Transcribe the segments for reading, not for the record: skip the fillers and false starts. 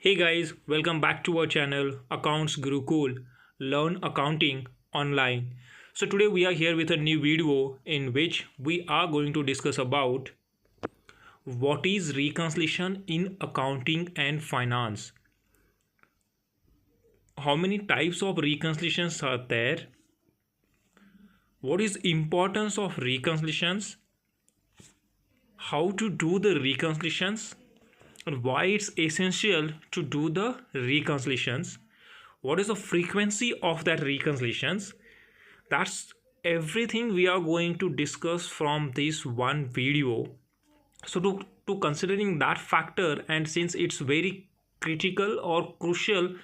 Hey guys, welcome back to our channel Accounts Gurukul. Learn accounting online. So today we are here with a new video in which we are going to discuss about what is reconciliation in accounting and finance. How many types of reconciliations are there? What is importance of reconciliations? How to do the reconciliations? And why it's essential to do the reconciliations? What is the frequency of that reconciliations? That's everything we are going to discuss from this one video. So to considering that factor, and since it's very critical or crucial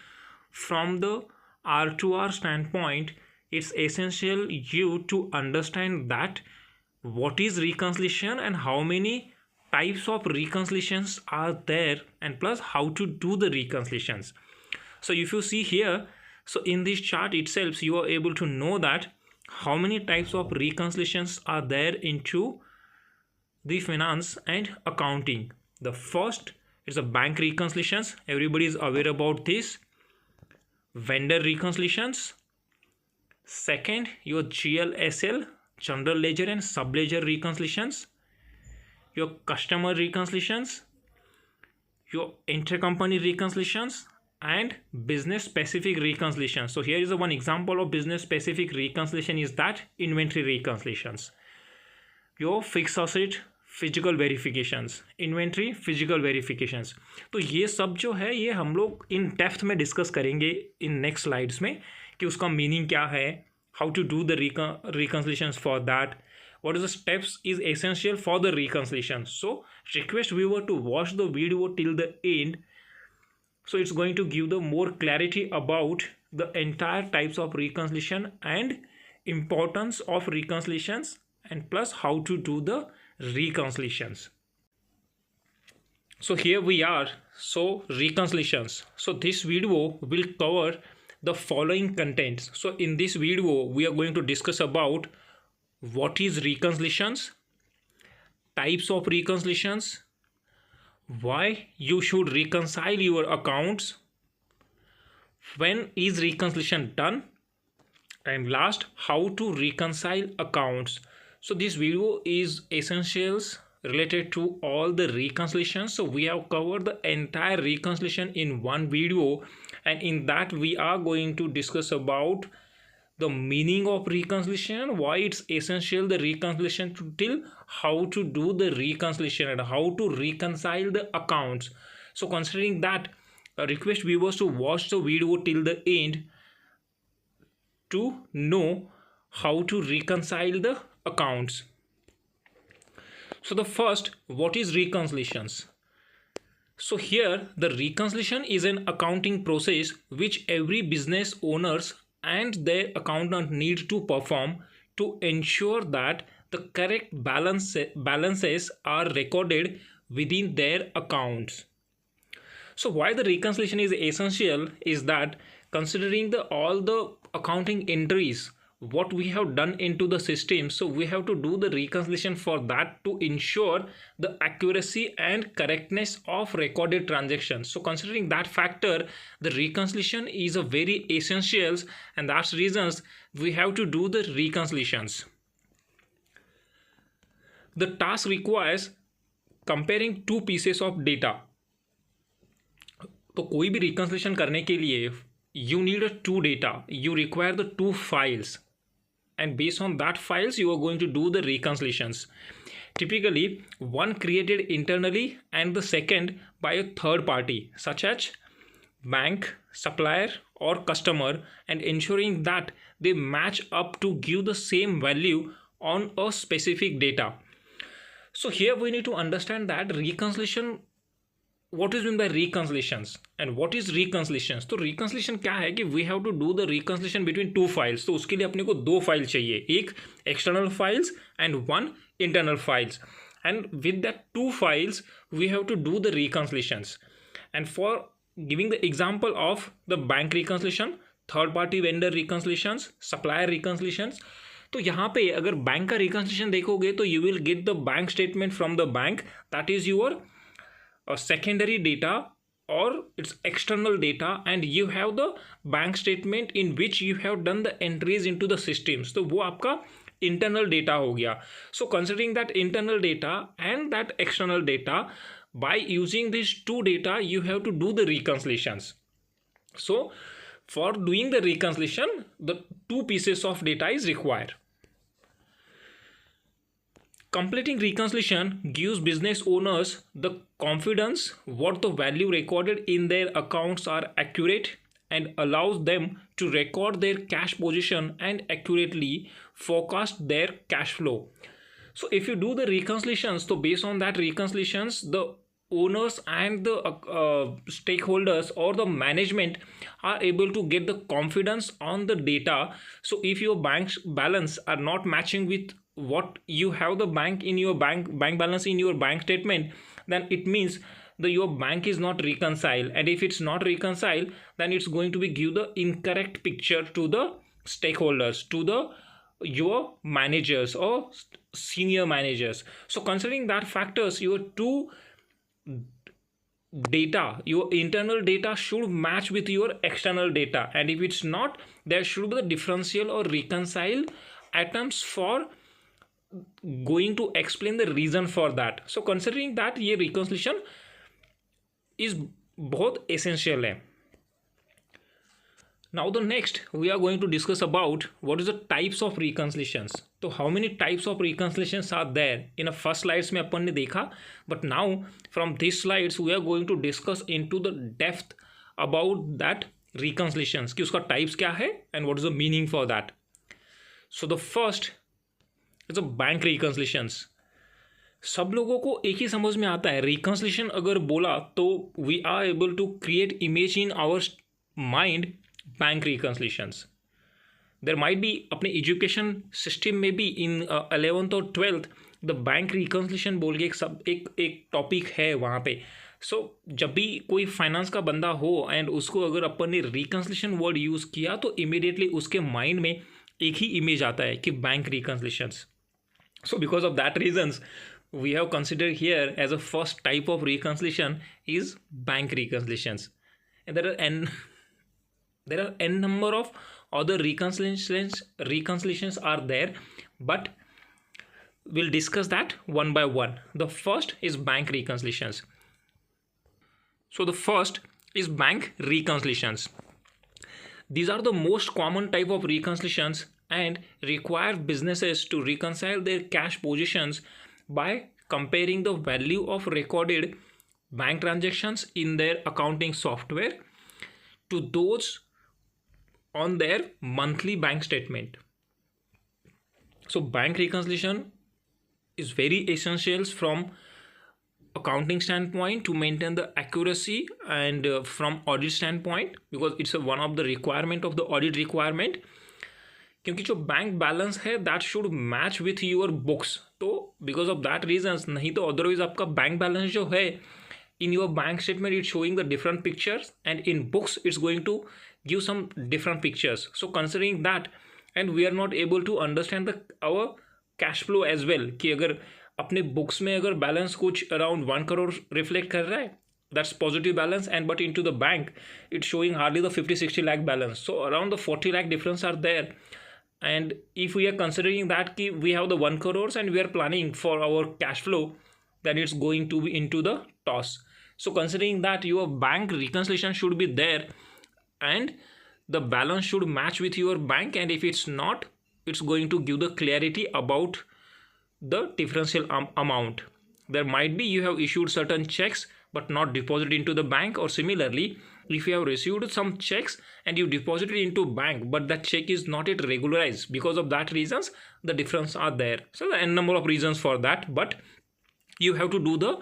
from the R2R standpoint, it's essential you to understand that what is reconciliation and how many types of reconciliations are there, and plus how to do the reconciliations. So if you see here, so in this chart itself you are able to know that how many types of reconciliations are there into the finance and accounting. The first is a bank reconciliations, everybody is aware about this. Vendor reconciliations. Second, your GLSL, general ledger and sub ledger reconciliations. Your customer reconciliations, your intercompany reconciliations, and business specific reconciliations. So here is one example of business specific reconciliation is that inventory reconciliations. Your fixed asset physical verifications, inventory physical verifications. तो ये सब जो है ये हम लोग in depth में discuss करेंगे इन नेक्स्ट स्लाइड्स में कि उसका मीनिंग क्या है, how to do the reconciliations for that, what is the steps is essential for the reconciliation. So request viewer to watch the video till the end, so it's going to give the more clarity about the entire types of reconciliation and importance of reconciliations, and plus how to do the reconciliations. So here we are. So reconciliations, so this video will cover the following contents. So in this video we are going to discuss about what is reconciliations, types of reconciliations, why you should reconcile your accounts, when is reconciliation done, and last, how to reconcile accounts. So this video is essentials related to all the reconciliations. So we have covered the entire reconciliation in one video, and in that we are going to discuss about the meaning of reconciliation, why it's essential the reconciliation to till how to do the reconciliation and how to reconcile the accounts. So considering that, I request viewers to watch the video till the end to know how to reconcile the accounts. So the first, what is reconciliations? So here the reconciliation is an accounting process which every business owners and their accountant need to perform to ensure that the correct balances are recorded within their accounts. So why the reconciliation is essential is that considering all the accounting entries what we have done into the system, so we have to do the reconciliation for that to ensure the accuracy and correctness of recorded transactions. So considering that factor, the reconciliation is a very essentials, and that's reasons we have to do the reconciliations. The task requires comparing two pieces of data. तो कोई भी reconciliation करने के लिए you need a two data, you require the two files, and based on that files you are going to do the reconciliations. Typically one created internally and the second by a third party such as bank, supplier or customer, and ensuring that they match up to give the same value on a specific data. So here we need to understand that reconciliation, what is meant by reconciliations and what is reconciliations. तो reconciliation क्या है कि we have to do the reconciliation between two files. तो उसके लिए अपने को दो फाइल चाहिए, एक external files and one internal files, and with that two files we have to do the reconciliations. And for giving the example of the bank reconciliation, third party vendor reconciliations, supplier reconciliations, तो यहाँ पे अगर bank का reconciliation देखोगे तो you will get the bank statement from the bank, that is your secondary data or it's external data, and you have the bank statement in which you have done the entries into the systems, तो वो आपका internal data हो गया. So considering that internal data and that external data, by using these two data you have to do the reconciliations. So for doing the reconciliation, the two pieces of data is required. Completing reconciliation gives business owners the confidence what the value recorded in their accounts are accurate, and allows them to record their cash position and accurately forecast their cash flow. So if you do the reconciliations, so based on that reconciliations, the owners and the stakeholders or the management are able to get the confidence on the data. So if your bank balance are not matching with what you have the bank in your bank balance in your bank statement, then it means your bank is not reconciled, and if it's not reconciled, then it's going to be give the incorrect picture to the stakeholders, to the your managers or senior managers. So considering that factors, your two data, your internal data should match with your external data, and if it's not, there should be the differential or reconcile items for going to explain the reason for that. So considering that ये reconciliation is बहुत essential है. Now the next we are going to discuss about what is the types of reconciliations. So how many types of reconciliations are there? In a first slides में अपन ने देखा, but now from these slides we are going to discuss into the depth about that reconciliations कि उसका types क्या है and what is the meaning for that. So the first is a bank reconciliations. सब लोगों को एक ही समझ में आता है, रिकन्सिलिएशन अगर बोला तो we are able to create image in our mind bank reconciliations. There might be अपने एजुकेशन सिस्टम में भी इन 11th और 12th द बैंक रिकन्सिलिएशन बोल के एक टॉपिक है वहाँ पे. सो जब भी कोई फाइनेंस का बंदा हो एंड उसको अगर अपन ने रिकन्सिलिएशन वर्ड यूज़ किया तो इमीडिएटली उसके माइंड में एक ही इमेज आता है कि bank रिकन्सिलिएशंस. So because of that reasons, we have considered here as a first type of reconciliation is bank reconciliations, and there are n number of other reconciliations are there, but we'll discuss that one by one. The first is bank reconciliations. So the first is bank reconciliations. These are the most common type of reconciliations and require businesses to reconcile their cash positions by comparing the value of recorded bank transactions in their accounting software to those on their monthly bank statement. So bank reconciliation is very essential from accounting standpoint to maintain the accuracy, and from audit standpoint because it's one of the requirement of the audit requirement, क्योंकि जो bank balance है that should match with your books. तो because of that reasons, नहीं तो otherwise आपका bank balance जो है in your bank statement it's showing the different pictures and in books it's going to give some different pictures. So considering that and we are not able to understand the our cash flow as well, कि अगर अपने books में अगर balance कुछ around 1 crore reflect कर रहा है, that's positive balance, and but into the bank it's showing hardly the 50-60 lakh balance. So around the 40 lakh difference are there. And if we are considering that we have the 1 crores and we are planning for our cash flow, then it's going to be into the toss. So considering that your bank reconciliation should be there and the balance should match with your bank, and if it's not, it's going to give the clarity about the differential amount. There might be you have issued certain checks but not deposited into the bank, or similarly if you have received some checks and you deposited into bank but that check is not yet regularized, because of that reasons the difference are there. So the n number of reasons for that, but you have to do the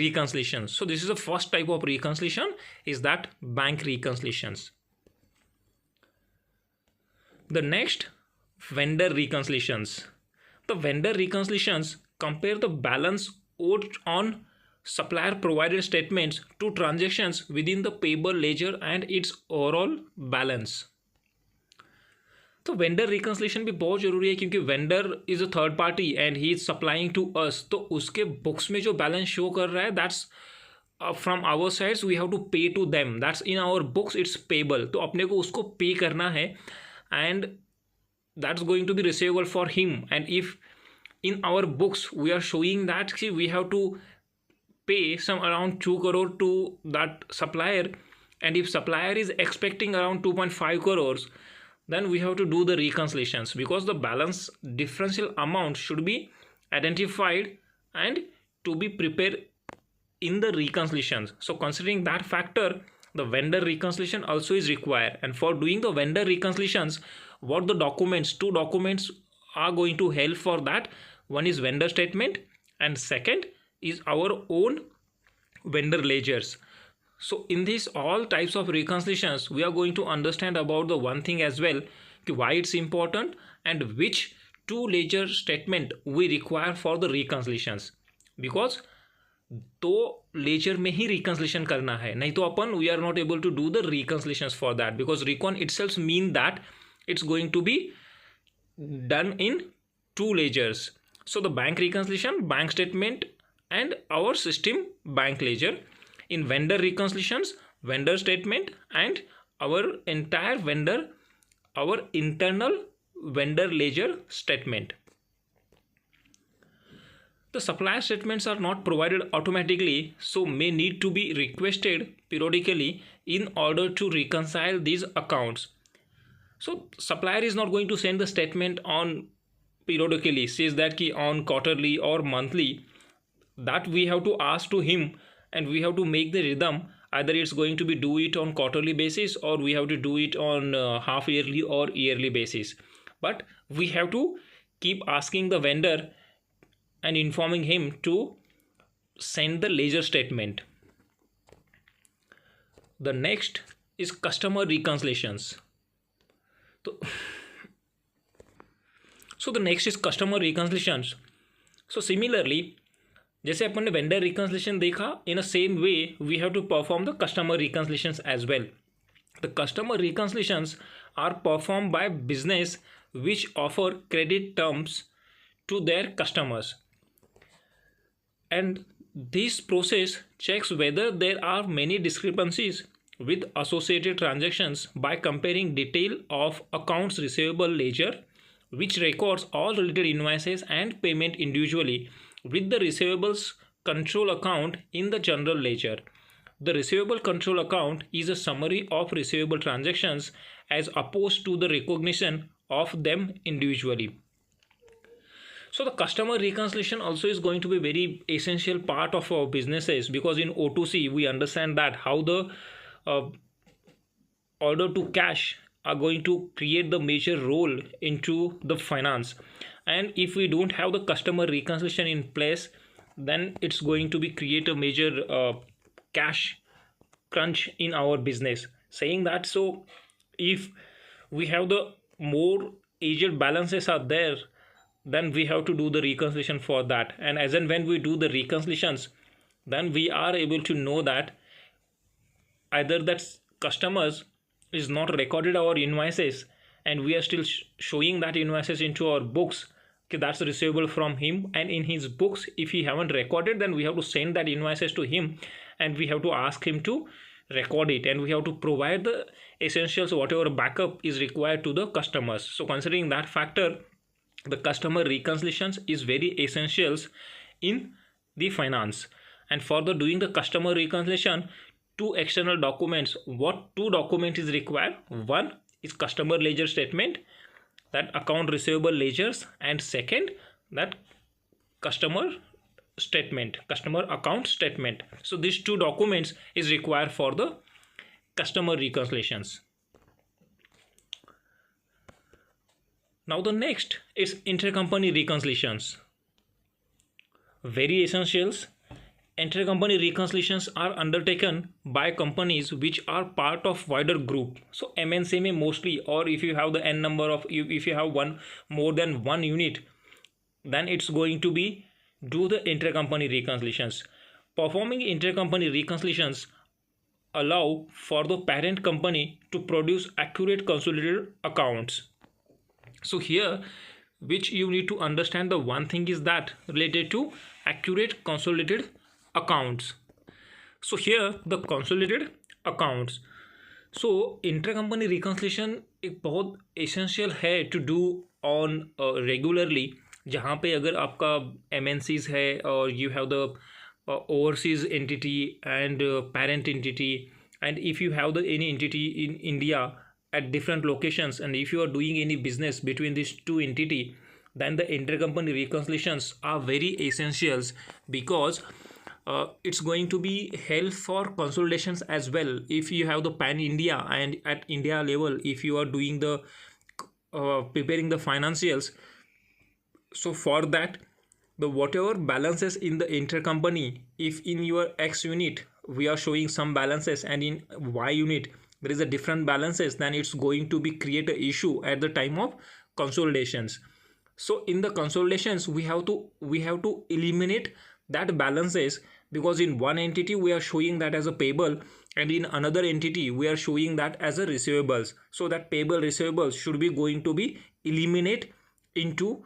reconciliation. So this is the first type of reconciliation, is that bank reconciliations. The next, vendor reconciliations. The vendor reconciliations compare the balance owed on supplier provided statements to transactions within the payable ledger and its overall balance. तो vendor reconciliation भी बहुत ज़रूरी है, क्योंकि vendor is a third party and he is supplying to us. तो उसके books में जो बैलेंस शो कर रहा है that's from our sides we have to pay to them. That's in our books, it's payable. तो अपने को उसको pay करना है, and that's going to be receivable for him. And if in our books we are showing that we have to pay some around 2 crore to that supplier, and if supplier is expecting around 2.5 crores, then we have to do the reconciliations, because the balance differential amount should be identified and to be prepared in the reconciliations. So considering that factor, the vendor reconciliation also is required. And for doing the vendor reconciliations, what the documents, two documents are going to help for that. One is vendor statement, and second is our own vendor ledgers. So in this all types of reconciliations, we are going to understand about the one thing as well, why it's important and which two ledger statement we require for the reconciliations. Because तो ledger में ही reconciliation करना है, नहीं तो अपन we are not able to do the reconciliations for that, because recon itself mean that it's going to be done in two ledgers. So the bank reconciliation, bank statement, and our system bank ledger. In vendor reconciliations, vendor statement, and our entire vendor, our internal vendor ledger statement. The supplier statements are not provided automatically, so may need to be requested periodically in order to reconcile these accounts. So supplier is not going to send the statement on periodically, says that ki on quarterly or monthly, that we have to ask to him and we have to make the rhythm. Either it's going to be do it on quarterly basis, or we have to do it on half yearly or yearly basis. But we have to keep asking the vendor and informing him to send the ledger statement. The next is customer reconciliations. So the next is customer reconciliations. So similarly, जैसे अपन ने vendor reconciliation देखा, in a same way we have to perform the customer reconciliations as well. The customer reconciliations are performed by business which offer credit terms to their customers, and this process checks whether there are many discrepancies with associated transactions by comparing detail of accounts receivable ledger, which records all related invoices and payment individually, with the receivables control account in the general ledger. The receivable control account is a summary of receivable transactions as opposed to the recognition of them individually. So the customer reconciliation also is going to be very essential part of our businesses, because in O2C we understand that how the order to cash are going to create the major role into the finance. And if we don't have the customer reconciliation in place, then it's going to be create a major cash crunch in our business. Saying that, so if we have the more aged balances are there, then we have to do the reconciliation for that. And as and when we do the reconciliations, then we are able to know that either that customers is not recorded our invoices and we are still showing that invoices into our books, okay, that's receivable from him, and in his books if he haven't recorded, then we have to send that invoices to him and we have to ask him to record it, and we have to provide the essentials, whatever backup is required to the customers. So considering that factor, the customer reconciliations is very essentials in the finance. And for the doing the customer reconciliation, two external documents, what two documents is required? One is customer ledger statement, that account receivable ledgers, and second that customer statement, customer account statement. So these two documents is required for the customer reconciliations. Now the next is intercompany reconciliations. Very essentials. Intercompany reconciliations are undertaken by companies which are part of wider group. So MNC में mostly, or if you have the n number of, if you have more than one unit, then it's going to be do the intercompany reconciliations. Performing intercompany reconciliations allow for the parent company to produce accurate consolidated accounts. So here, which you need to understand, the one thing is that related to accurate consolidated accounts. So here the consolidated accounts. So inter company reconciliation एक बहुत essential है to do on regularly, जहाँ पे अगर आपका M N Cs है और you have the overseas entity and parent entity, and if you have the any entity in India at different locations, and if you are doing any business between these two entity, then the intercompany reconciliations are very essentials, because it's going to be help for consolidations as well. If you have the pan India, and at India level if you are doing the preparing the financials, so for that the whatever balances in the intercompany, if in your X unit we are showing some balances and in Y unit there is a different balances, then it's going to be create a issue at the time of consolidations. So in the consolidations we have to eliminate that balances, because in one entity we are showing that as a payable, and in another entity we are showing that as a receivables. So that payable receivables should be going to be eliminate into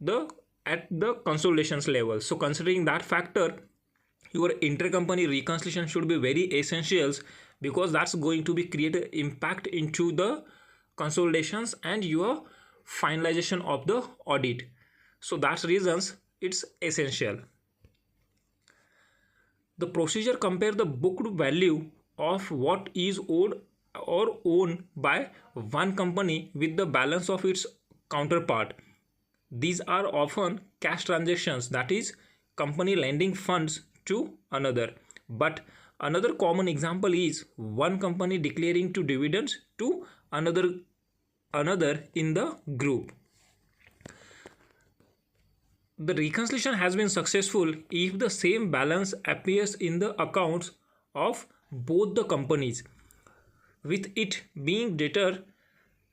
the at the consolidations level. So considering that factor, your intercompany reconciliation should be very essentials, because that's going to be create an impact into the consolidations and your finalization of the audit. So that's reasons it's essential. The procedure compare the booked value of what is owed or owned by one company with the balance of its counterpart. These are often cash transactions, that is company lending funds to another. But another common example is one company declaring to dividends to another in the group. The reconciliation has been successful if the same balance appears in the accounts of both the companies, with it being debtor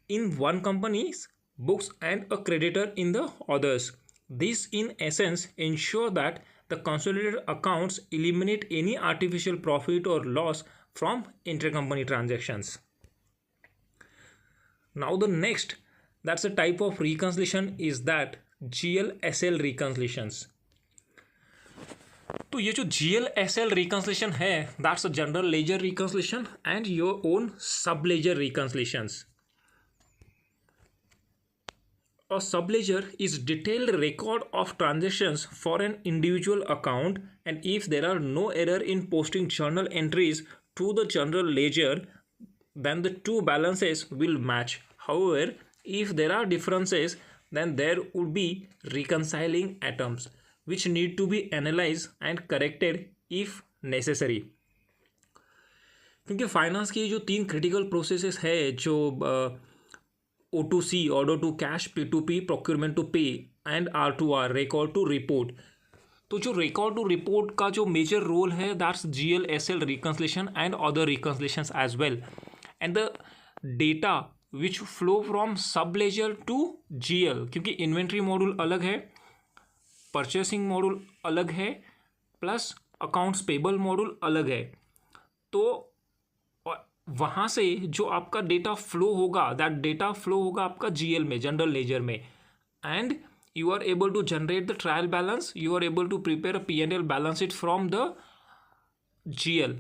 in one company's books and a creditor in the others. This in essence ensure that the consolidated accounts eliminate any artificial profit or loss from intercompany transactions. Now the next, that's a type of reconciliation, is that GL-SL reconciliations. तो ये जो GL-SL reconciliation है, that's a general ledger reconciliation and your own sub ledger reconciliations. A subledger is detailed record of transactions for an individual account, and if there are no error in posting journal entries to the general ledger, then the two balances will match. However, if there are differences, then there would be reconciling items which need to be analyzed and corrected if necessary. क्योंकि finance की जो 3 critical processes है, जो O2C, order to cash, P2P, procurement to pay, and R2R, record to report. तो जो record to report का जो major role है, that's GL-SL reconciliation and other reconciliations as well. And the data which flow from sub ledger to GL, क्योंकि inventory module अलग है, purchasing module अलग है, प्लस अकाउंट्स पेबल मॉड्यूल अलग है, तो वहाँ से जो आपका डेटा फ्लो होगा, दैट डेटा फ्लो होगा आपका जीएल में, जनरल लेजर में, and you are able to generate the trial balance, you are able to prepare a P&L balance sheet from the GL,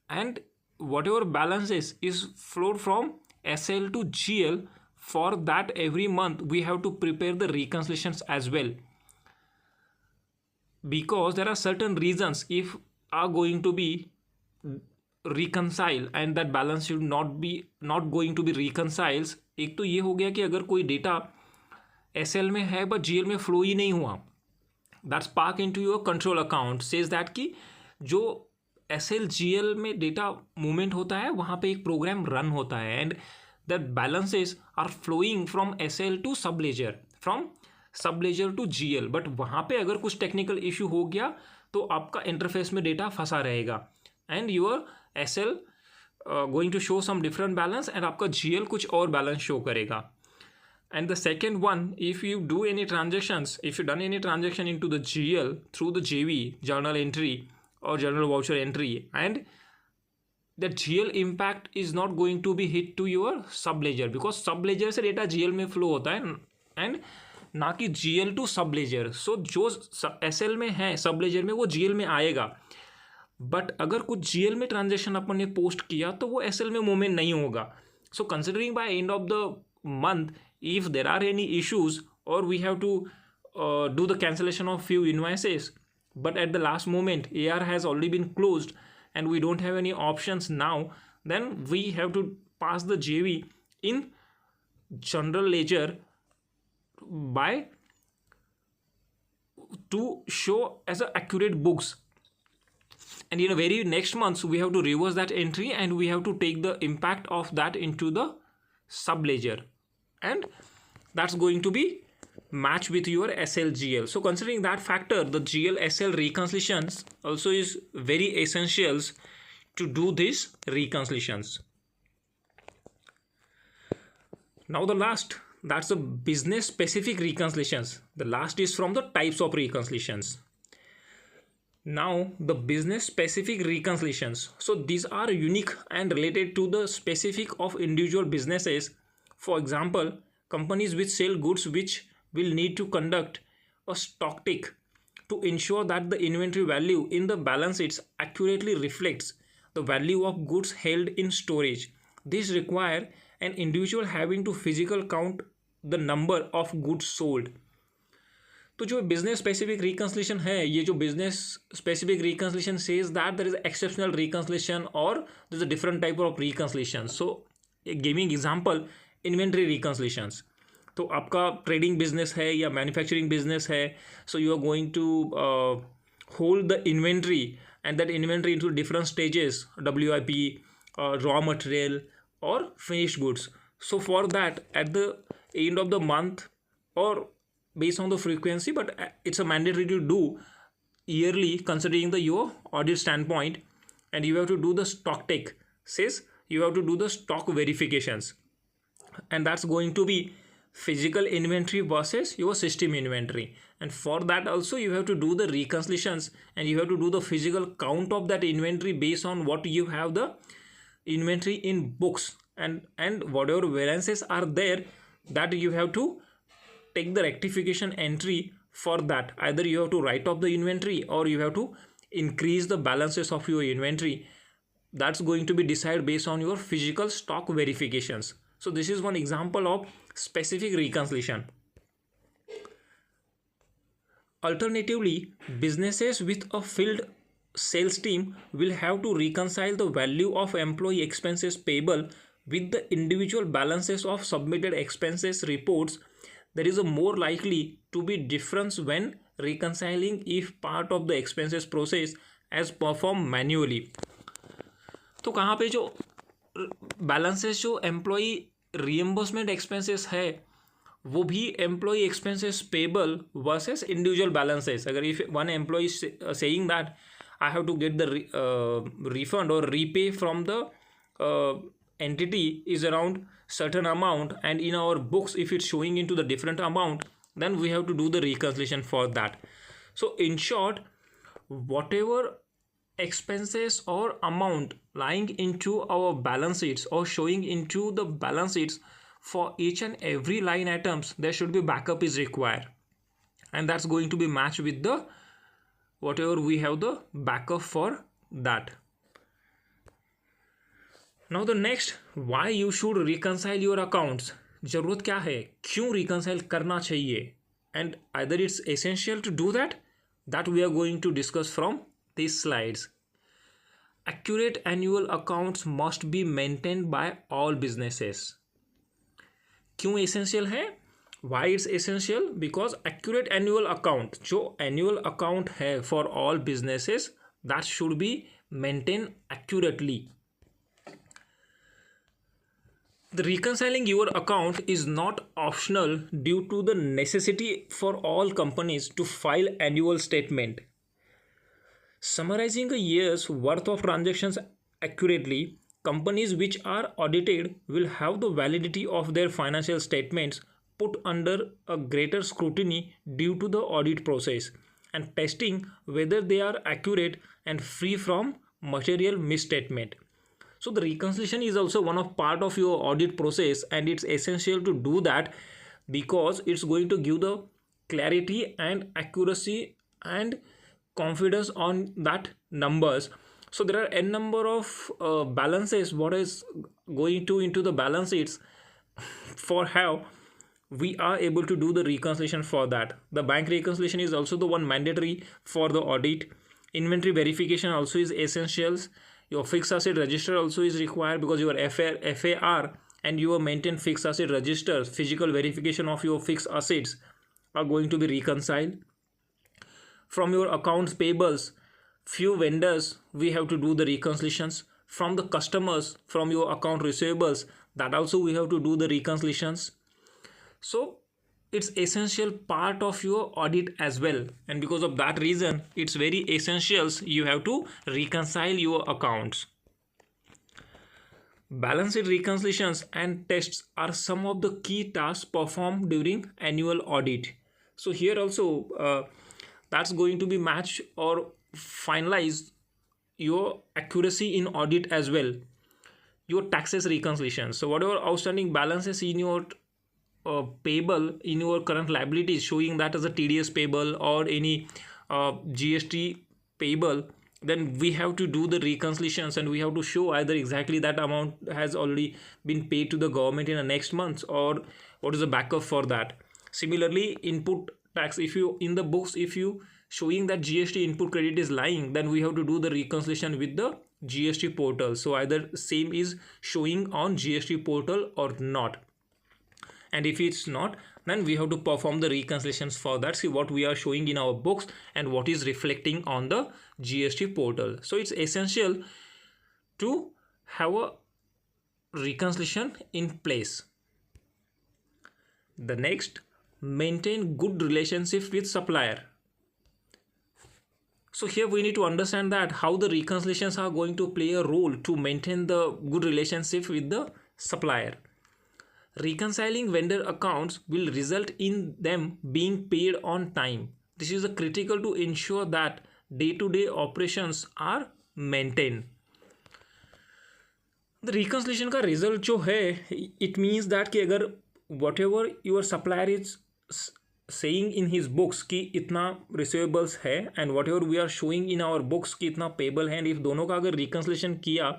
and whatever balances is flowed from SL to GL, for that every month we have to prepare the reconciliations as well, because there are certain reasons if are going to be reconcile and that balance should not going to be reconciles. एक तो ये हो गया कि अगर कोई data SL में है बट GL में फ्लो ही नहीं हुआ, that's park into your control account, says that कि जो SL GL में डेटा मूवमेंट होता है वहाँ पे एक प्रोग्राम रन होता है, and that balances are flowing from SL to sub ledger, from sub ledger to GL, but वहाँ पे अगर कुछ टेक्निकल इशू हो गया तो आपका इंटरफेस में डेटा फंसा रहेगा, and your SL going to show some different balance, and आपका GL कुछ और बैलेंस शो करेगा. And the second one, if you do any transactions, if you done any transaction into the GL through the JV, journal entry or journal voucher entry, and that GL impact is not going to be hit to your sub ledger, because sub ledger से data GL में flow होता है and ना कि GL to sub laser. सो जो SL में है सब लेजर में वो GL में आएगा. बट अगर कुछ जीएल में ट्रांजेक्शन अपन ने पोस्ट किया तो वो एसएल में मूवमेंट नहीं होगा. So considering by end of the month, if there are any issues or we have to do the cancellation of few invoices, but at the last moment AR has already been closed and we don't have any options now, then we have to pass the JV in general ledger by to show as a accurate books, and in a very next month we have to reverse that entry and we have to take the impact of that into the sub ledger, and that's going to be match with your SLGL. So considering that factor, the GL SL reconciliations also is very essentials to do these reconciliations. Now the last, that's the business specific reconciliations. The last is from the types of reconciliations. Now the business specific reconciliations. So these are unique and related to the specific of individual businesses. For example, companies which sell goods which will need to conduct a stock take to ensure that the inventory value in the balance sheets accurately reflects the value of goods held in storage. This require an individual having to physical count the number of goods sold. तो जो business specific reconciliation है, ये जो business specific reconciliation says that there is exceptional reconciliation और there is a different type of reconciliation. So एक giving example, inventory रिकंसिलिएशंस. तो आपका trading business है या मैन्युफैक्चरिंग बिजनेस है, so you are going to hold the inventory and that inventory into different stages, WIP, raw material और finished goods. So for that, at the end of the month or based on the frequency, but it's a mandatory to do yearly considering the your audit standpoint, and you have to do the stock take. Says you have to do the stock verifications, and that's going to be physical inventory versus your system inventory. And for that also you have to do the reconciliations and you have to do the physical count of that inventory based on what you have the inventory in books, and whatever variances are there, that you have to take the rectification entry for that. Either you have to write off the inventory or you have to increase the balances of your inventory. That's going to be decided based on your physical stock verifications. So this is one example of specific reconciliation. Alternatively, businesses with a field sales team will have to reconcile the value of employee expenses payable with the individual balances of submitted expenses reports. There is a more likely to be difference when reconciling if part of the expenses process as performed manually. तो कहाँ पे जो balances जो employee reimbursement expenses है, वो भी employee expenses payable versus individual balances. अगर if one employee is saying that I have to get the refund or repay from the entity is around certain amount, and in our books if it's showing into the different amount, then we have to do the reconciliation for that. So in short, whatever expenses or amount lying into our balance sheets or showing into the balance sheets, for each and every line items there should be backup is required, and that's going to be matched with the whatever we have the backup for that. Now the next, why you should reconcile your accounts. जरूरत क्या है, क्यों reconcile करना चाहिए, and either it's essential to do that we are going to discuss from these slides. Accurate annual accounts must be maintained by all businesses. क्यों essential है? Why it's essential? Because accurate annual account, जो annual account है for all businesses, that should be maintained accurately. The reconciling your account is not optional due to the necessity for all companies to file annual statement. Summarizing a year's worth of transactions accurately, companies which are audited will have the validity of their financial statements put under a greater scrutiny due to the audit process and testing whether they are accurate and free from material misstatement. So the reconciliation is also one of part of your audit process, and it's essential to do that because it's going to give the clarity and accuracy and confidence on that numbers. So there are n number of balances what is going to into the balance sheets for how we are able to do the reconciliation for that. The bank reconciliation is also the one mandatory for the audit. Inventory verification also is essentials. Your fixed asset register also is required because your FAR and your maintain fixed asset registers, physical verification of your fixed assets are going to be reconciled. From your accounts payables, few vendors we have to do the reconciliations. From the customers, from your account receivables, that also we have to do the reconciliations. So it's essential part of your audit as well, and because of that reason it's very essentials you have to reconcile your accounts. Balance sheet reconciliations and tests are some of the key tasks performed during annual audit. So here also that's going to be match or finalize your accuracy in audit as well. Your taxes reconciliation, so whatever outstanding balances in your payable in your current liabilities showing that as a TDS payable or any GST payable, then we have to do the reconciliations and we have to show either exactly that amount has already been paid to the government in the next month or what is the backup for that. Similarly, input tax, if you in the books if you showing that GST input credit is lying, then we have to do the reconciliation with the GST portal. So either same is showing on GST portal or not, and if it's not, then we have to perform the reconciliations for that, see what we are showing in our books and what is reflecting on the GST portal. So it's essential to have a reconciliation in place. The next, maintain good relationship with supplier. So here we need to understand that how the reconciliations are going to play a role to maintain the good relationship with the supplier. Reconciling vendor accounts will result in them being paid on time. This is critical to ensure that day-to-day operations are maintained. The reconciliation का result जो है, it means that कि अगर whatever your supplier is saying in his books कि इतना receivables है and whatever we are showing in our books कि इतना payable है, and if दोनों का अगर reconciliation किया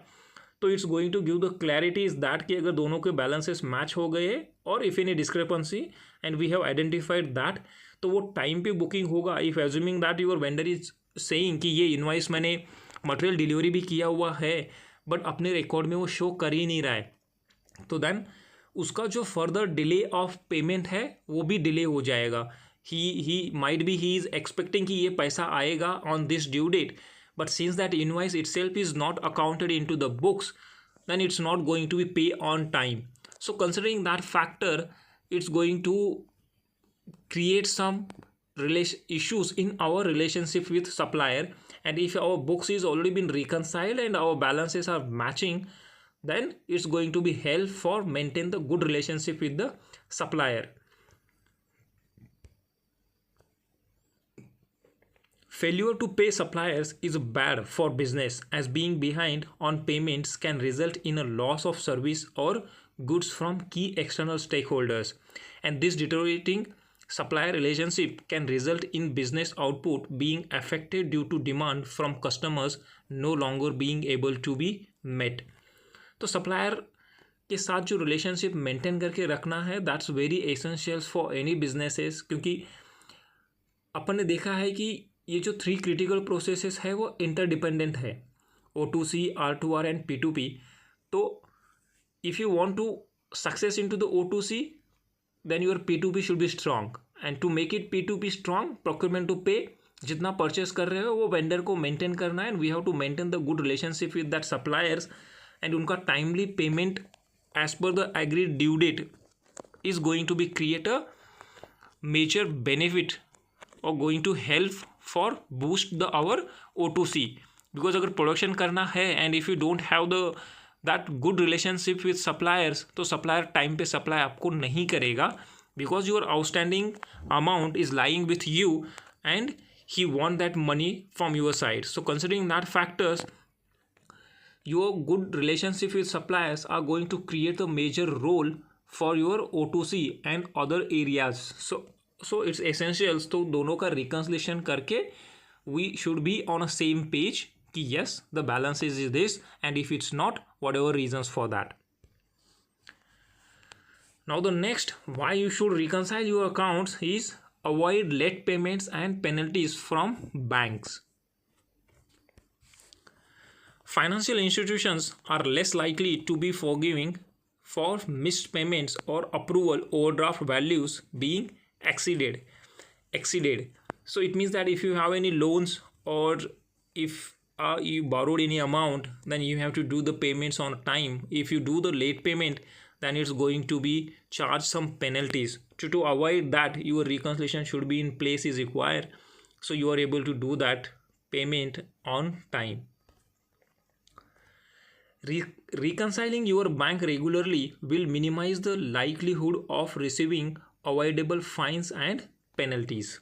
तो it's going to give the clarity is that कि अगर दोनों के बैलेंसेस मैच हो गए और if any discrepancy and we have identified that, तो वो टाइम पे बुकिंग होगा. If assuming that your vendor is saying कि ये इनवाइस मैंने मटेरियल डिलीवरी भी किया हुआ है बट अपने रिकॉर्ड में वो शो कर ही नहीं रहा है, तो देन उसका जो फर्दर डिले ऑफ पेमेंट है वो भी डिले हो जाएगा. He might be he is expecting कि ये पैसा आएगा on this due date, but since that invoice itself is not accounted into the books, then it's not going to be paid on time. So considering that factor, it's going to create some issues in our relationship with supplier, and if our books is already been reconciled and our balances are matching, then it's going to be help for maintain the good relationship with the supplier. Failure to pay suppliers is bad for business, as being behind on payments can result in a loss of service or goods from key external stakeholders, and this deteriorating supplier relationship can result in business output being affected due to demand from customers no longer being able to be met. तो supplier के साथ जो relationship maintain करके रखना है, that's very essential for any businesses, क्योंकि अपन ने देखा है कि ये जो 3 क्रिटिकल प्रोसेसेस है वो इंटरडिपेंडेंट है, O2C, R2R एंड P2P. तो if you want to success into the O2C, then your P2P should be strong, and to make it P2P strong, procurement to pay, जितना परचेस कर रहे हो वो vendor को मेंटेन करना है, and we have to maintain the good relationship with that suppliers, and उनका timely payment as per the agreed due date is going to be create a major benefit or going to help for boost the our O2C. because अगर production करना है and if you don't have the that good relationship with suppliers, तो supplier time पे supply आपको नहीं करेगा, because your outstanding amount is lying with you and he want that money from your side. So considering that factors, your good relationship with suppliers are going to create a major role for your O2C and other areas. So it's essential तो दोनों का reconciliation करके we should be on a same page कि yes, the balance is this, and if it's not, whatever reasons for that. Now the next why you should reconcile your accounts is avoid late payments and penalties from banks. Financial institutions are less likely to be forgiving for missed payments or approval overdraft values being exceeded. So it means that if you have any loans, or if you borrowed any amount, then you have to do the payments on time. If you do the late payment, then it's going to be charged some penalties. To avoid that, your reconciliation should be in place is required, so you are able to do that payment on time. Reconciling your bank regularly will minimize the likelihood of receiving avoidable fines and penalties.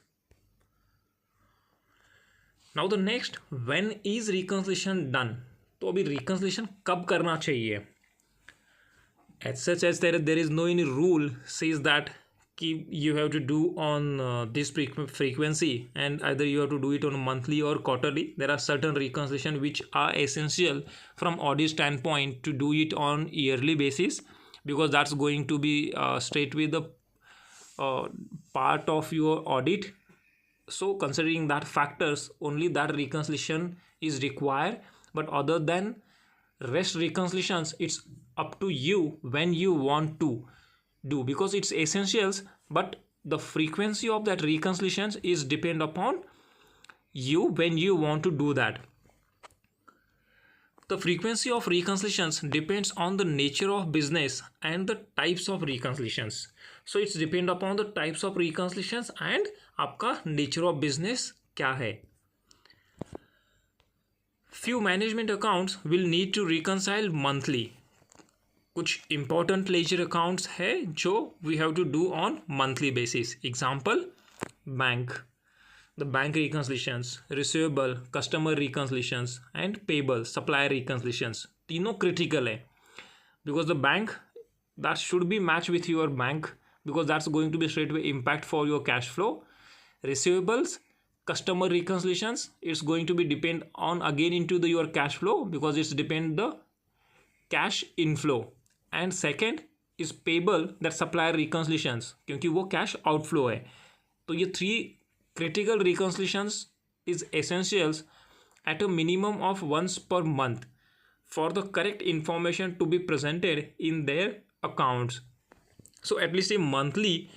Now the next, when is reconciliation done? तो अभी reconciliation कब करना चाहिए? As such as there is no any rule says that you have to do on this frequency, and either you have to do it on monthly or quarterly. There are certain reconciliation which are essential from audit standpoint to do it on yearly basis, because that's going to be straight with the part of your audit. So considering that factors, only that reconciliation is required, but other than rest reconciliations, it's up to you when you want to do, because it's essentials, but the frequency of that reconciliations is depend upon you when you want to do that. The frequency of reconciliations depends on the nature of business and the types of reconciliations. So it's depend upon the types of reconciliations and आपका nature of business क्या है. Few management accounts will need to reconcile monthly. कुछ important ledger accounts है जो we have to do on monthly basis. Example, bank, the bank reconciliations, receivable, customer reconciliations, and payable, supplier reconciliations. तीनों critical है, because the bank, that should be matched with your bank, because that's going to be straightaway impact for your cash flow. Receivables, customer reconciliations, it's going to be depend on again into the your cash flow, because it's depend the cash inflow. And second is payable, that supplier reconciliations, क्योंकि वो cash outflow है. तो ये 3 critical reconciliations is essentials at a minimum of once per month for the correct information to be presented in their accounts. So at least a monthly,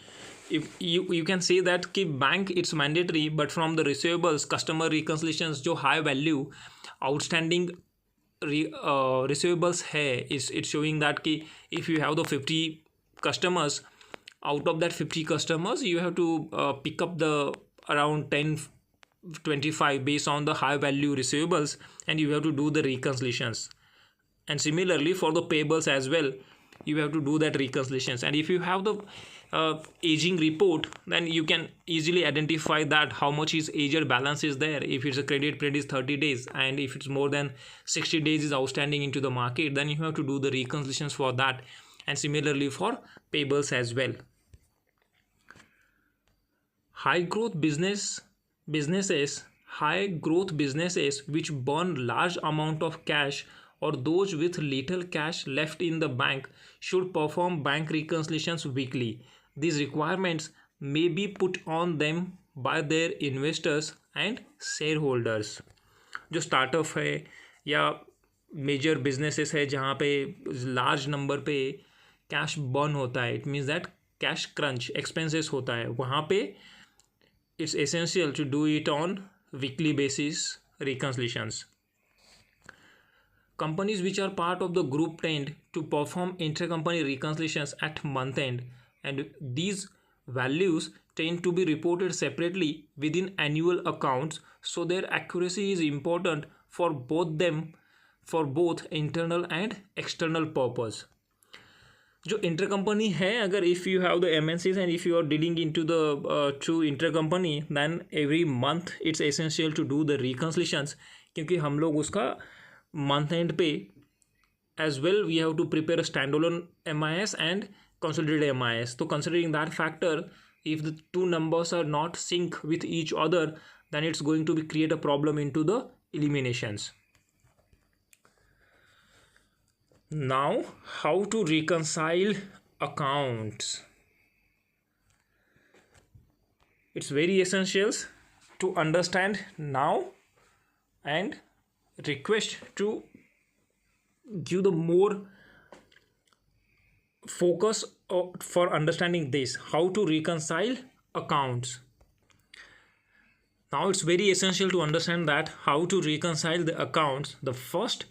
if you can say that कि bank it's mandatory, but from the receivables, customer reconciliations जो high value outstanding receivables है, it's showing that कि if you have the 50 customers, out of that 50 customers you have to pick up the around 10-25 based on the high value receivables, and you have to do the reconciliations. And similarly for the payables as well, you have to do that reconciliations. And if you have the aging report, then you can easily identify that how much is aged balance is there. If it's a credit period is 30 days, and if it's more than 60 days is outstanding into the market, then you have to do the reconciliations for that. And similarly for payables as well. High growth businesses which burn large amount of cash, or those with little cash left in the bank, should perform bank reconciliations weekly. These requirements may be put on them by their investors and shareholders. जो startup है या major businesses है जहाँ पे large number पे cash burn होता है, it means that cash crunch expenses होता है, वहाँ पे it's essential to do it on weekly basis reconciliations. Companies which are part of the group tend to perform intercompany reconciliations at month end, and these values tend to be reported separately within annual accounts, so their accuracy is important for both internal and external purpose. जो intercompany है, अगर if you have the MNCs and if you are dealing into the through intercompany, then every month it's essential to do the reconciliations, क्योंकि हम लोग उसका month end पे as well we have to prepare a standalone MIS and consolidated MIS. So considering that factor, if the two numbers are not sync with each other, then it's going to be create a problem into the eliminations. Now, how to reconcile accounts? It's very essential to understand now, and request to give the more focus for understanding this, how to reconcile accounts. Now it's very essential to understand that how to reconcile the accounts. The first,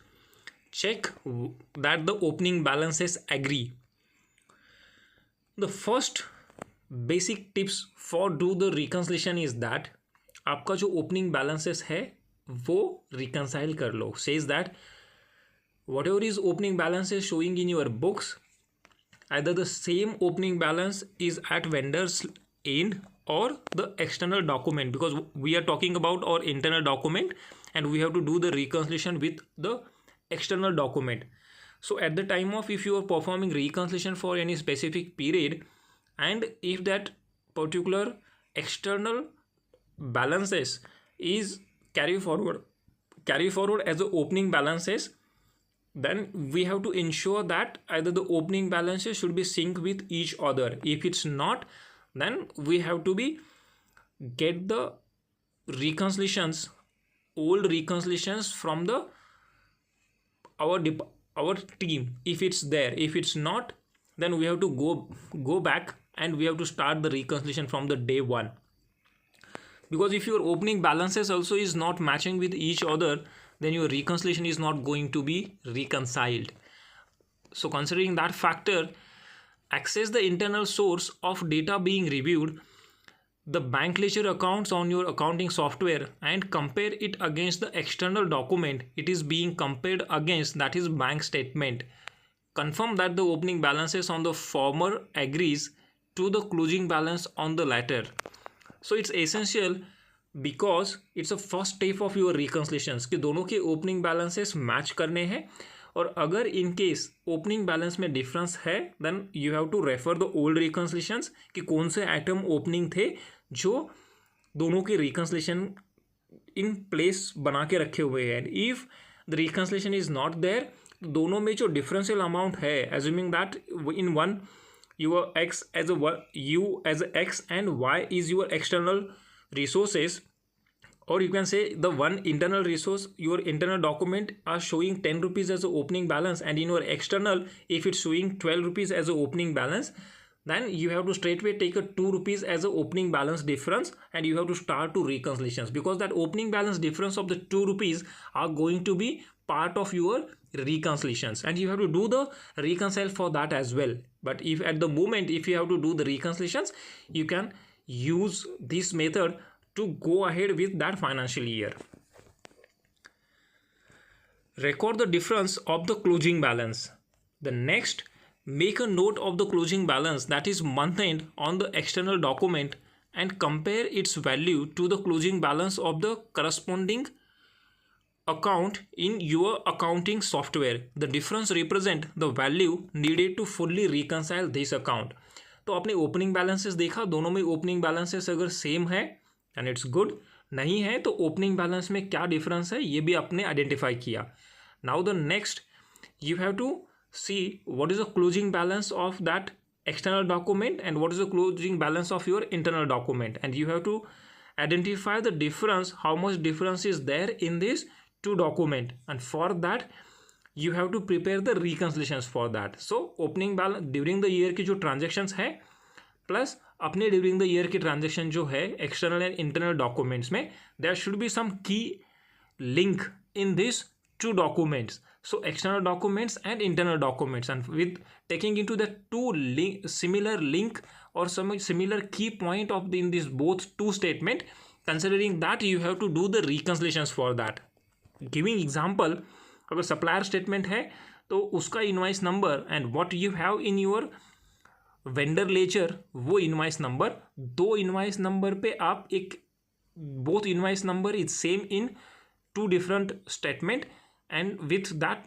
check that the opening balances agree. The first basic tips for do the reconciliation is that आपका जो opening balances है वो reconcile कर लो. Says that whatever is opening balances showing in your books, either the same opening balance is at vendor's end or the external document, because we are talking about our internal document and we have to do the reconciliation with the external document. So at the time of, if you are performing reconciliation for any specific period, and if that particular external balances is carry forward as the opening balances, then we have to ensure that either the opening balances should be synced with each other. If it's not, then we have to be get the reconciliations, old reconciliations from the our team if it's there. If it's not, then we have to go back and we have to start the reconciliation from the day one. Because if your opening balances also is not matching with each other, then your reconciliation is not going to be reconciled. So considering that factor, access the internal source of data being reviewed, the bank ledger accounts on your accounting software, and compare it against the external document it is being compared against, that is bank statement. Confirm that the opening balances on the former agrees to the closing balance on the latter. So it's essential because it's a first step of your reconciliations कि दोनों के opening balances match करने हैं. और अगर in case opening balance में difference है, then you have to refer the old reconciliations कि कौन से item opening थे जो दोनों के reconciliation in place बना के रखे हुए हैं. If the reconciliation is not there, दोनों में जो differential amount है, assuming that in one your x as a u as a x and y is your external resources, or you can say the one internal resource, your internal document are showing 10 rupees as a opening balance, and in your external if it's showing 12 rupees as a opening balance, then you have to straightway take a 2 rupees as a opening balance difference and you have to start to reconciliations, because that opening balance difference of the 2 rupees are going to be part of your reconciliations and you have to do the reconcile for that as well. But if at the moment if you have to do the reconciliations, you can use this method to go ahead with that financial year. Record the difference of the closing balance. The next, make a note of the closing balance, that is month end, on the external document and compare its value to the closing balance of the corresponding account in your accounting software. The difference represent the value needed to fully reconcile this account. तो आपने opening balances देखा, दोनों में opening balances अगर same है and it's good, नहीं है तो ओपनिंग बैलेंस में क्या डिफरेंस है ये भी आपने आइडेंटिफाई किया. Now the next, you have to see what is the closing balance of that external document and what is the closing balance of your internal document, and you have to identify the difference, how much difference is there in this two document, and for that you have to prepare the reconciliations for that. So opening balance during the year की जो transactions है plus अपने during the year की transaction जो है external and internal documents में, there should be some key link in these two documents. So external documents and internal documents, and with taking into the two similar link or some similar key point of in this both two statement, considering that you have to do the reconciliations for that. Giving example, अगर supplier statement है तो उसका invoice number and what you have in your vendor ledger, वो invoice number, दो invoice number पे आप एक both invoice number is same in two different statement, and with that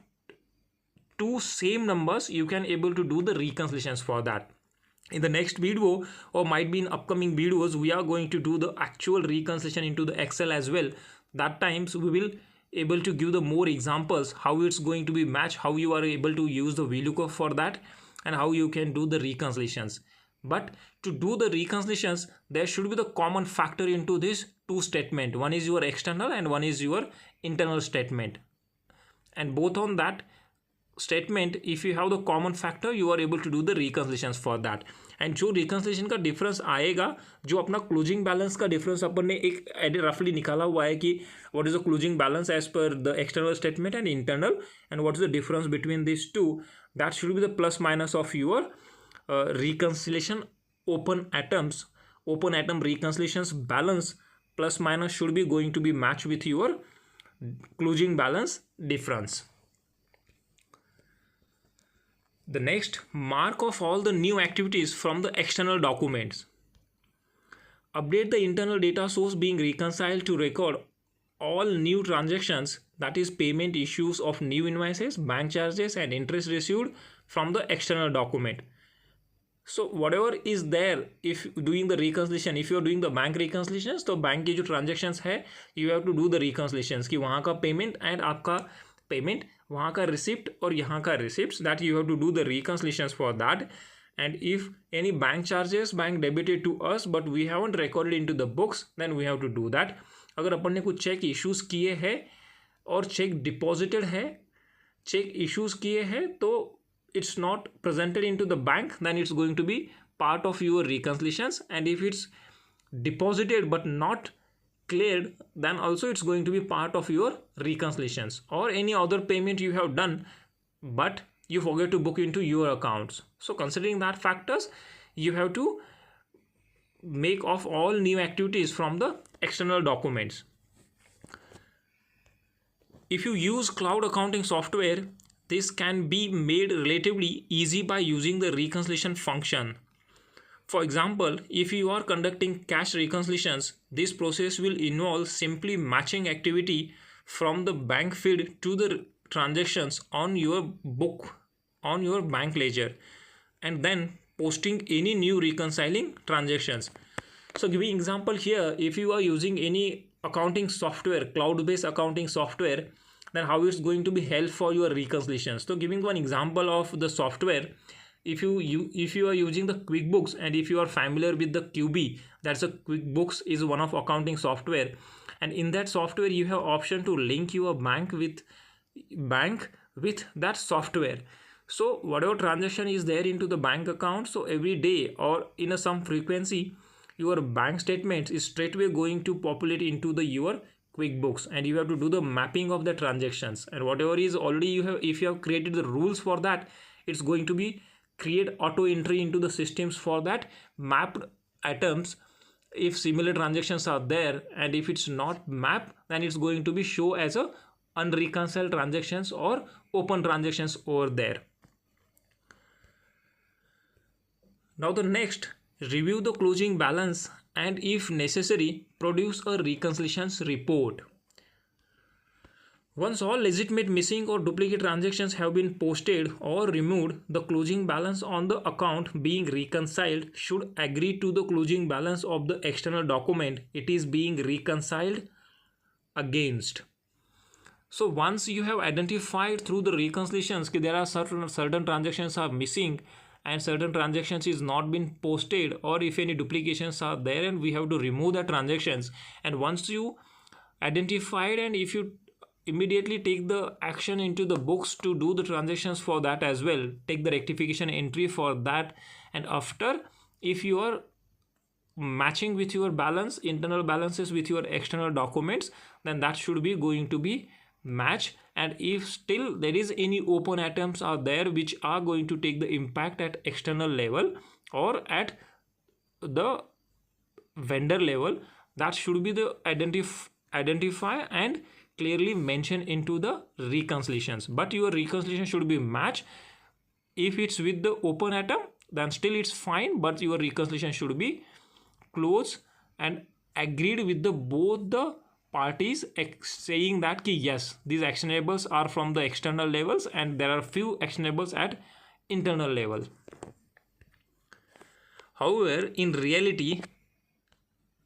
two same numbers you can able to do the reconciliations for that. In the next video or might be in upcoming videos, we are going to do the actual reconciliation into the Excel as well. That times we will able to give the more examples how it's going to be matched, how you are able to use the VLOOKUP for that, and how you can do the reconciliations. But to do the reconciliations, there should be the common factor into this two statement. One is your external and one is your internal statement, and both on that statement if you have the common factor you are able to do the reconciliations for that. And जो reconciliation का difference आएगा, जो अपना closing balance का difference अपन ने एक रफली निकाला हुआ है कि what is the closing balance as per the external statement and internal, and what is the difference between this two, that should be the plus minus of your reconciliation open atom reconciliations balance plus minus should be going to be matched with your closing balance difference. The next, mark of all the new activities from the external documents. Update the internal data source being reconciled to record all new transactions, that is payment issues of new invoices, bank charges and interest received from the external document. So whatever is there, if doing the reconciliation, if you are doing the bank reconciliations, तो bank की जो transactions है you have to do the reconciliations कि वहाँ का payment and आपका payment, वहाँ का receipt और यहाँ का receipts, that you have to do the reconciliations for that. And if any bank charges bank debited to us but we haven't recorded into the books, then we have to do that. अगर अपन ने कुछ check issues किए हैं और check deposited है, check issues किए हैं तो it's not presented into the bank, then it's going to be part of your reconciliations. And if it's deposited but not cleared, then also it's going to be part of your reconciliations. Or any other payment you have done but you forget to book into your accounts. So considering that factors, you have to make of all new activities from the external documents. If you use cloud accounting software, this can be made relatively easy by using the reconciliation function. For example, if you are conducting cash reconciliations, this process will involve simply matching activity from the bank field to the transactions on your book, on your bank ledger, and then posting any new reconciling transactions. So giving example here, if you are using any accounting software, cloud-based accounting software, then how it's going to be help for your reconciliations. So giving one example of the software, if you are using the QuickBooks and if you are familiar with the QB, that's a QuickBooks is one of accounting software, and in that software you have option to link your bank with that software. So whatever transaction is there into the bank account, so every day or in some frequency your bank statements is straightway going to populate into the your QuickBooks, and you have to do the mapping of the transactions, and whatever is already you have, if you have created the rules for that, it's going to be create auto entry into the systems for that mapped items if similar transactions are there, and if it's not mapped then it's going to be show as a unreconciled transactions or open transactions over there. Now the next, review the closing balance and if necessary produce a reconciliations report. Once all legitimate missing or duplicate transactions have been posted or removed, the closing balance on the account being reconciled should agree to the closing balance of the external document it is being reconciled against. So once you have identified through the reconciliations that there are certain transactions are missing and certain transactions is not been posted, or if any duplications are there and we have to remove the transactions, and once you identified and if you immediately take the action into the books to do the transactions for that as well, take the rectification entry for that, and after if you are matching with your balance, internal balances with your external documents, then that should be going to be match. And if still there is any open items are there which are going to take the impact at external level or at the vendor level, that should be the identify and clearly mention into the reconciliations. But your reconciliation should be matched. If it's with the open item, then still it's fine, but your reconciliation should be close and agreed with the both the parties saying that ki yes, these actionables are from the external levels and there are few actionables at internal level. However, in reality,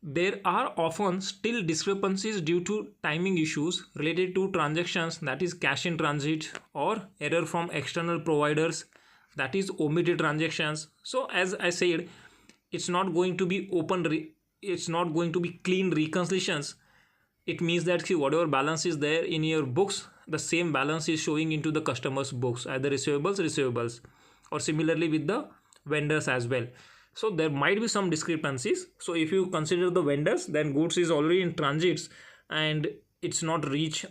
there are often still discrepancies due to timing issues related to transactions, that is cash in transit, or error from external providers, that is omitted transactions. So as I said, it's not going to be it's not going to be clean reconciliations. It means that whatever balance is there in your books, the same balance is showing into the customer's books, either receivables, or similarly with the vendors as well. So there might be some discrepancies. So if you consider the vendors, then goods is already in transits and it's not reached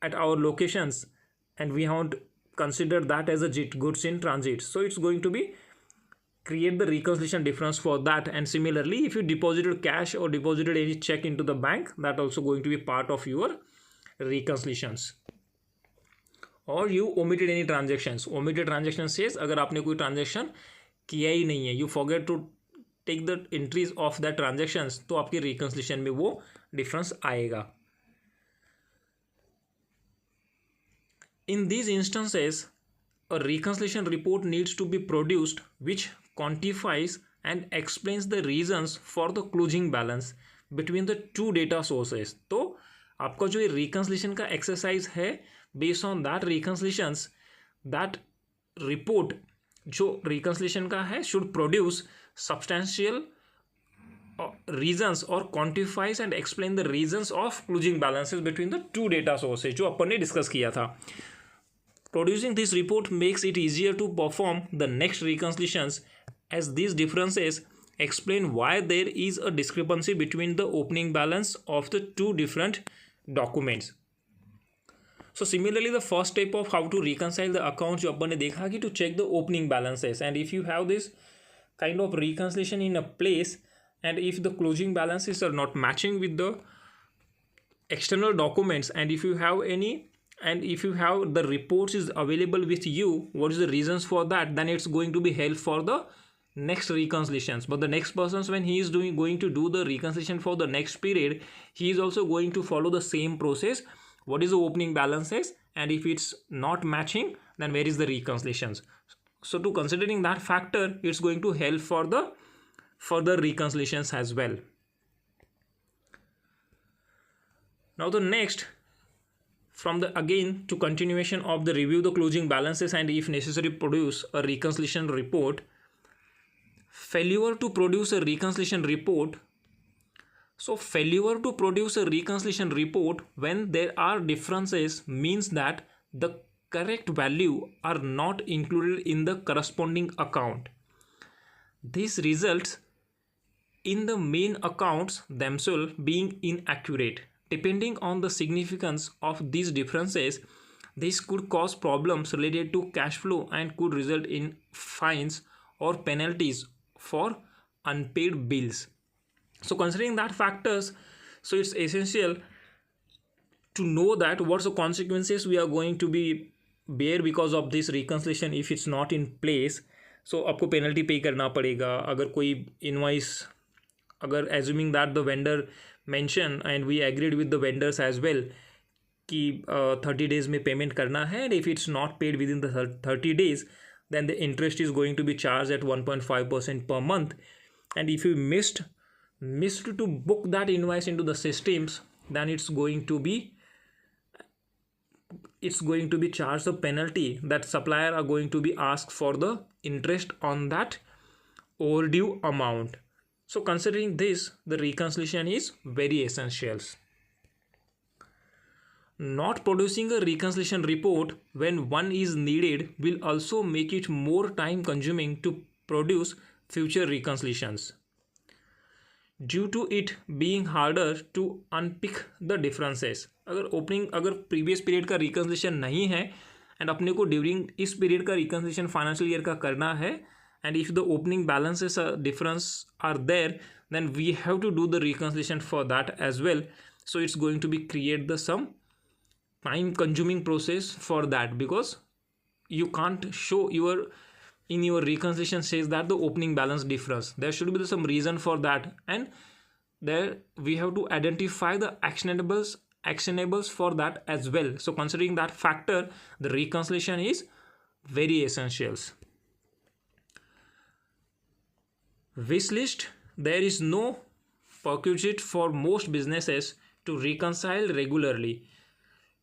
at our locations, and we haven't considered that as a goods in transit. So it's going to be create the reconciliation difference for that. And similarly, if you deposited cash or deposited any check into the bank, that also going to be part of your reconciliations. और you omitted any transactions. Omitted transaction says अगर आपने कोई transaction किया ही नहीं है, you forget to take the entries of that transactions, तो आपकी reconciliation में वो difference आएगा. In these instances, a reconciliation report needs to be produced which quantifies and explains the reasons for the closing balance between the two data sources. तो आपका जो ये reconciliation का exercise है, based on that reconciliations, that report जो reconciliation का है should produce substantial reasons or quantifies and explain the reasons of closing balances between the two data sources जो अपन ने discuss किया था. Producing this report makes it easier to perform the next reconciliations, as these differences explain why there is a discrepancy between the opening balance of the two different documents. So similarly, the first step of how to reconcile the accounts जो अपन ने देखा कि to check the opening balances, and if you have this kind of reconciliation in a place and if the closing balances are not matching with the external documents, and if you have any, and if you have the reports is available with you, what is the reasons for that, then it's going to be help for the next reconciliations. But the next persons, when he is going to do the reconciliation for the next period, he is also going to follow the same process. What is the opening balances, and if it's not matching, then where is the reconciliations. So to considering that factor, it's going to help for the further reconciliations as well. Now the next, from the again to continuation of the review the closing balances and if necessary produce a reconciliation report. Failure to produce a reconciliation report. So failure to produce a reconciliation report when there are differences means that the correct value are not included in the corresponding account. This results in the main accounts themselves being inaccurate. Depending on the significance of these differences, this could cause problems related to cash flow and could result in fines or penalties for unpaid bills. So considering that factors, so it's essential to know that what's the consequences we are going to be bear because of this reconciliation if it's not in place. So आपको penalty pay करना पड़ेगा. अगर कोई invoice, अगर assuming that the vendor mention and we agreed with the vendors as well कि 30 days में payment करना है, and if it's not paid within the 30 days, then the interest is going to be charged at 1.5% per month. And if you missed to book that invoice into the systems, then it's going to be charged a penalty that supplier are going to be asked for the interest on that overdue amount. So considering this, the reconciliation is very essential. Not producing a reconciliation report when one is needed will also make it more time consuming to produce future reconciliations, due to it being harder to unpick the differences. अगर previous period का reconciliation नहीं है and अपने को during इस period का reconciliation financial year का करना है, and if the opening balances difference are there, then we have to do the reconciliation for that as well. So it's going to be create the some time consuming process for that, because you can't show in your reconciliation says that the opening balance difference. There should be some reason for that, and there we have to identify the actionables for that as well. So considering that factor, the reconciliation is very essential. Wish list. There is no prerequisite for most businesses to reconcile regularly.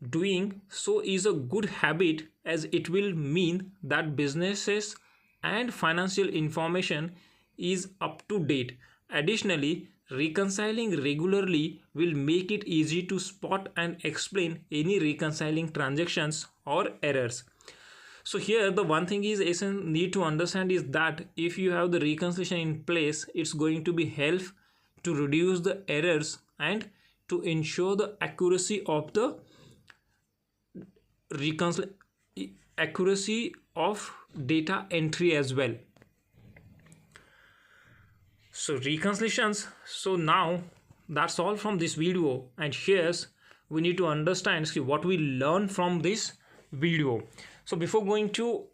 Doing so is a good habit as it will mean that businesses and financial information is up to date. Additionally, reconciling regularly will make it easy to spot and explain any reconciling transactions or errors. So here the one thing is need to understand is that if you have the reconciliation in place, it's going to be help to reduce the errors and to ensure the accuracy of the accuracy of data entry as well. So reconciliations. So now that's all from this video, and here's we need to understand what we learn from this video. So before going to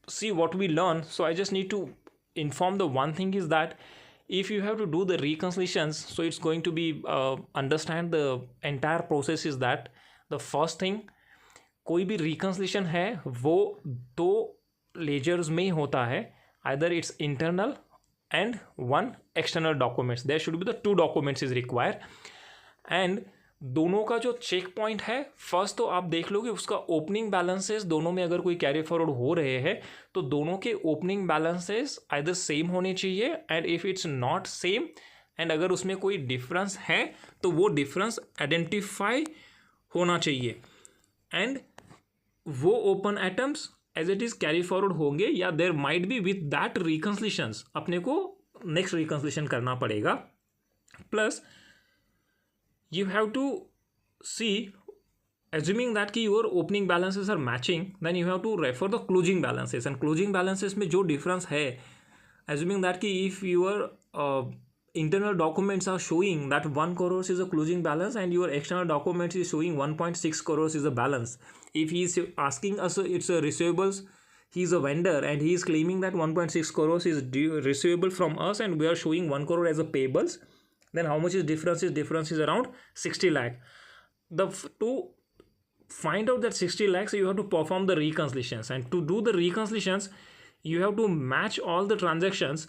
see what we learn, so I just need to inform the one thing is that if you have to do the reconciliations, so it's going to be understand the entire process is that the first thing, कोई भी reconciliation है वो दो ledgers में होता है, either it's internal and one external documents. There should be the two documents is required, and दोनों का जो चेक पॉइंट है, फर्स्ट तो आप देख लो कि उसका ओपनिंग बैलेंसेस दोनों में अगर कोई कैरी फॉरवर्ड हो रहे हैं तो दोनों के ओपनिंग बैलेंसेस आइदर सेम होने चाहिए, and if it's not same and अगर उसमें कोई डिफरेंस है तो वो डिफरेंस आइडेंटिफाई होना चाहिए, एंड वो open items as it is carry forward होंगे, या there might be with that reconciliations अपने को नेक्स्ट रिकंसिलिएशन करना पड़ेगा. Plus you have to see, assuming that कि your opening balances are matching, then you have to refer the closing balances, and closing balances में जो difference है, assuming that कि if your internal documents are showing that 1 crores is a closing balance and your external documents is showing 1.6 crores is a balance, if he is asking us it's a receivables, he is a vendor and he is claiming that 1.6 crores is receivable from us and we are showing 1 crore as a payables, then how much is difference? Difference is around 60 lakh. To find out that 60 lakhs, you have to perform the reconciliations, and to do the reconciliations you have to match all the transactions,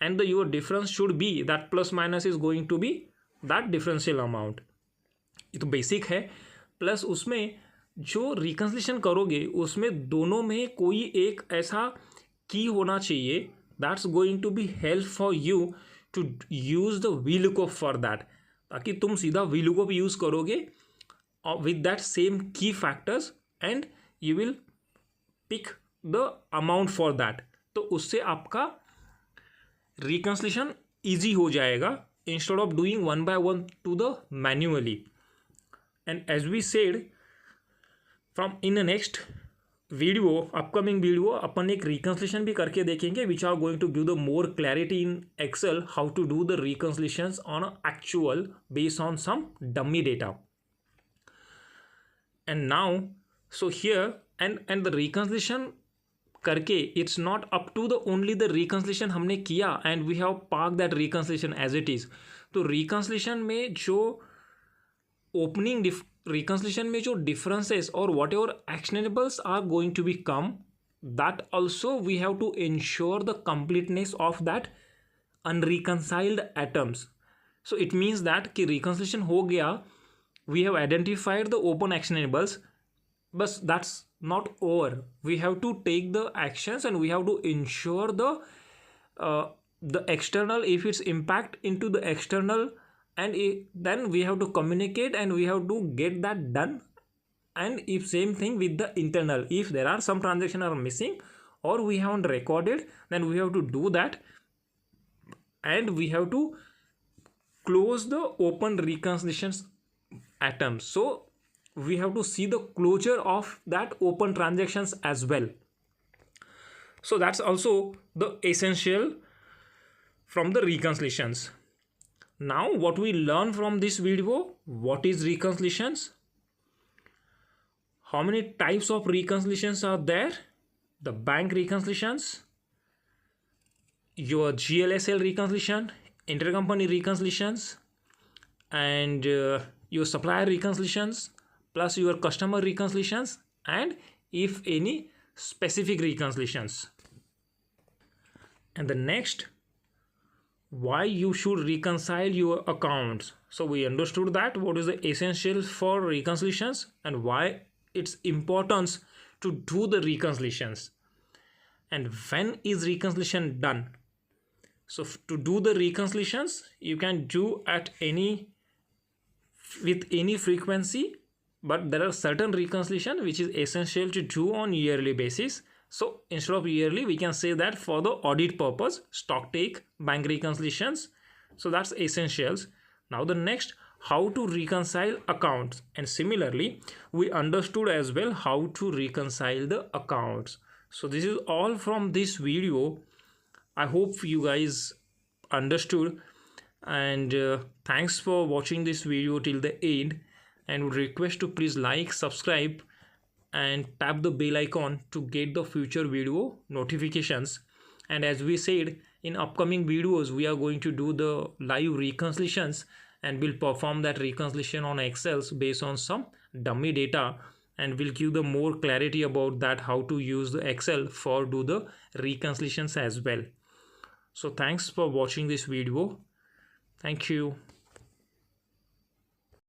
and your difference should be that plus minus is going to be that differential amount. ये तो basic है. Plus उसमें जो reconciliation करोगे उसमें दोनों में कोई एक ऐसा की होना चाहिए that's going to be help for you to use the VLOOKUP for that, ताकि तुम सीधा VLOOKUP यूज़ करोगे विद दैट सेम की factors and you will pick the amount for that. तो उससे आपका रिकन्सिलिएशन ईजी हो जाएगा instead of doing one by one to the manually. And as we said from in the next video, upcoming video, अपन एक reconciliation भी करके देखेंगे which are going to give the more clarity in Excel how to do the reconciliations on actual based on some dummy data. And now so here and the reconciliation करके it's not up to the only the reconciliation हमने किया and we have park that reconciliation as it is. तो reconciliation में जो opening reconciliation में जो differences or whatever actionables are going to be come, that also we have to ensure the completeness of that unreconciled atoms. So it means that कि reconciliation हो गया, we have identified the open actionables, but that's not over. We have to take the actions and we have to ensure the external, if it's impact into the external, and then we have to communicate and we have to get that done. And if same thing with the internal, if there are some transactions are missing or we haven't recorded, then we have to do that and we have to close the open reconciliations atoms. So we have to see the closure of that open transactions as well. So that's also the essential from the reconciliations. Now what we learn from this video, what is reconciliations, how many types of reconciliations are there, the bank reconciliations, your GLSL reconciliation, intercompany reconciliations, and your supplier reconciliations, plus your customer reconciliations, and if any specific reconciliations. And the next why you should reconcile your accounts. So we understood that what is the essentials for reconciliations and why it's importance to do the reconciliations, and when is reconciliation done. So to do the reconciliations you can do at any with any frequency, but there are certain reconciliation which is essential to do on yearly basis. So instead of yearly we can say that for the audit purpose, stock take, bank reconciliations. So that's essentials. Now the next, how to reconcile accounts, and similarly we understood as well how to reconcile the accounts. So this is all from this video. I hope you guys understood, and thanks for watching this video till the end, and would request to please like, subscribe and tap the bell icon to get the future video notifications. And as we said, in upcoming videos we are going to do the live reconciliations, and we'll perform that reconciliation on Excel based on some dummy data, and we'll give the more clarity about that, how to use the Excel for do the reconciliations as well. So thanks for watching this video. Thank you.